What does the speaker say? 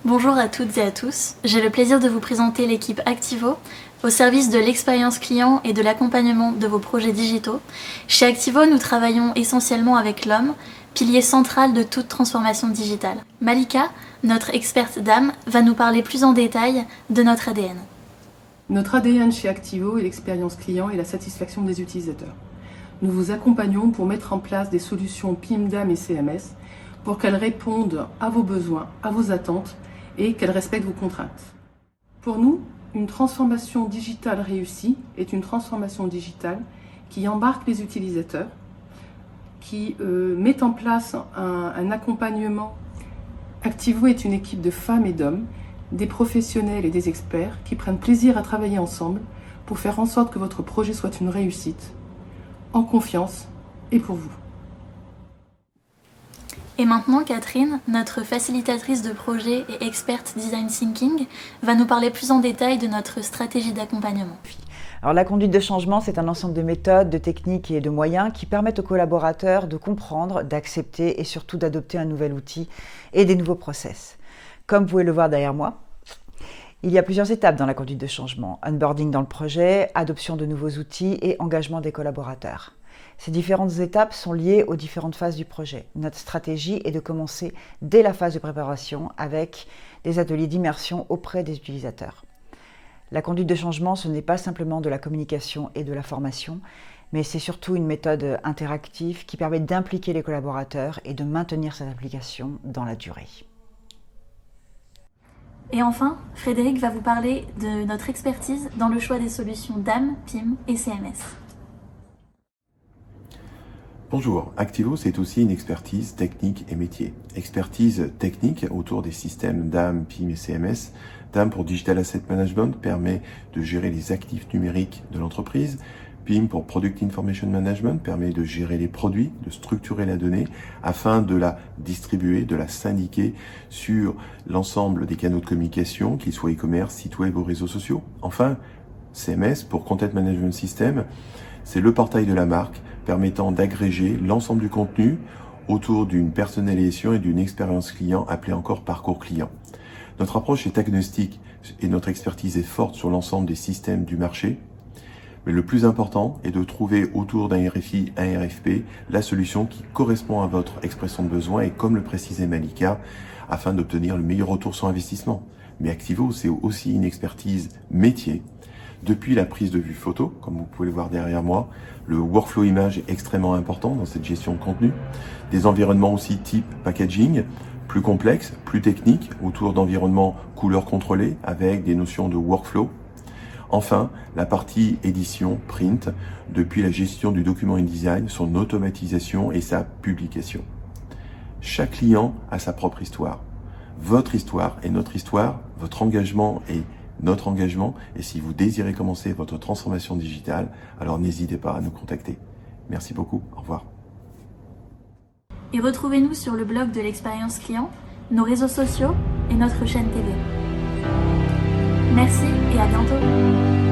Bonjour à toutes et à tous, j'ai le plaisir de vous présenter l'équipe Activo, au service de l'expérience client et de l'accompagnement de vos projets digitaux. Chez Activo, nous travaillons essentiellement avec l'homme, pilier central de toute transformation digitale. Malika, notre experte DAM, va nous parler plus en détail de notre ADN. Notre ADN chez Activo est l'expérience client et la satisfaction des utilisateurs. Nous vous accompagnons pour mettre en place des solutions PIM, DAM et CMS pour qu'elles répondent à vos besoins, à vos attentes et qu'elles respectent vos contraintes. Pour nous, une transformation digitale réussie est une transformation digitale qui embarque les utilisateurs, qui met en place un accompagnement. Activo est une équipe de femmes et d'hommes, des professionnels et des experts qui prennent plaisir à travailler ensemble pour faire en sorte que votre projet soit une réussite, en confiance et pour vous. Et maintenant, Catherine, notre facilitatrice de projet et experte design thinking, va nous parler plus en détail de notre stratégie d'accompagnement. Alors, la conduite de changement, c'est un ensemble de méthodes, de techniques et de moyens qui permettent aux collaborateurs de comprendre, d'accepter et surtout d'adopter un nouvel outil et des nouveaux process. Comme vous pouvez le voir derrière moi, il y a plusieurs étapes dans la conduite de changement. Onboarding dans le projet, adoption de nouveaux outils et engagement des collaborateurs. Ces différentes étapes sont liées aux différentes phases du projet. Notre stratégie est de commencer dès la phase de préparation avec des ateliers d'immersion auprès des utilisateurs. La conduite de changement, ce n'est pas simplement de la communication et de la formation, mais c'est surtout une méthode interactive qui permet d'impliquer les collaborateurs et de maintenir cette implication dans la durée. Et enfin, Frédéric va vous parler de notre expertise dans le choix des solutions DAM, PIM et CMS. Bonjour, Activo c'est aussi une expertise technique et métier. Expertise technique autour des systèmes DAM, PIM et CMS. DAM pour Digital Asset Management permet de gérer les actifs numériques de l'entreprise. PIM pour Product Information Management permet de gérer les produits, de structurer la donnée afin de la distribuer, de la syndiquer sur l'ensemble des canaux de communication, qu'ils soient e-commerce, site web ou réseaux sociaux. Enfin, CMS pour Content Management System, c'est le portail de la marque permettant d'agréger l'ensemble du contenu autour d'une personnalisation et d'une expérience client appelée encore parcours client. Notre approche est agnostique et notre expertise est forte sur l'ensemble des systèmes du marché. Mais le plus important est de trouver autour d'un RFI, un RFP, la solution qui correspond à votre expression de besoin et comme le précisait Malika, afin d'obtenir le meilleur retour sur investissement. Mais Activo, c'est aussi une expertise métier. Depuis la prise de vue photo, comme vous pouvez le voir derrière moi, le workflow image est extrêmement important dans cette gestion de contenu. Des environnements aussi type packaging, plus complexes, plus techniques, autour d'environnements couleurs contrôlées avec des notions de workflow. Enfin, la partie édition, print, depuis la gestion du document InDesign, son automatisation et sa publication. Chaque client a sa propre histoire. Votre histoire est notre histoire, votre engagement est notre engagement, et si vous désirez commencer votre transformation digitale, alors n'hésitez pas à nous contacter. Merci beaucoup, au revoir. Et retrouvez-nous sur le blog de l'expérience client, nos réseaux sociaux et notre chaîne TV. Merci et à bientôt.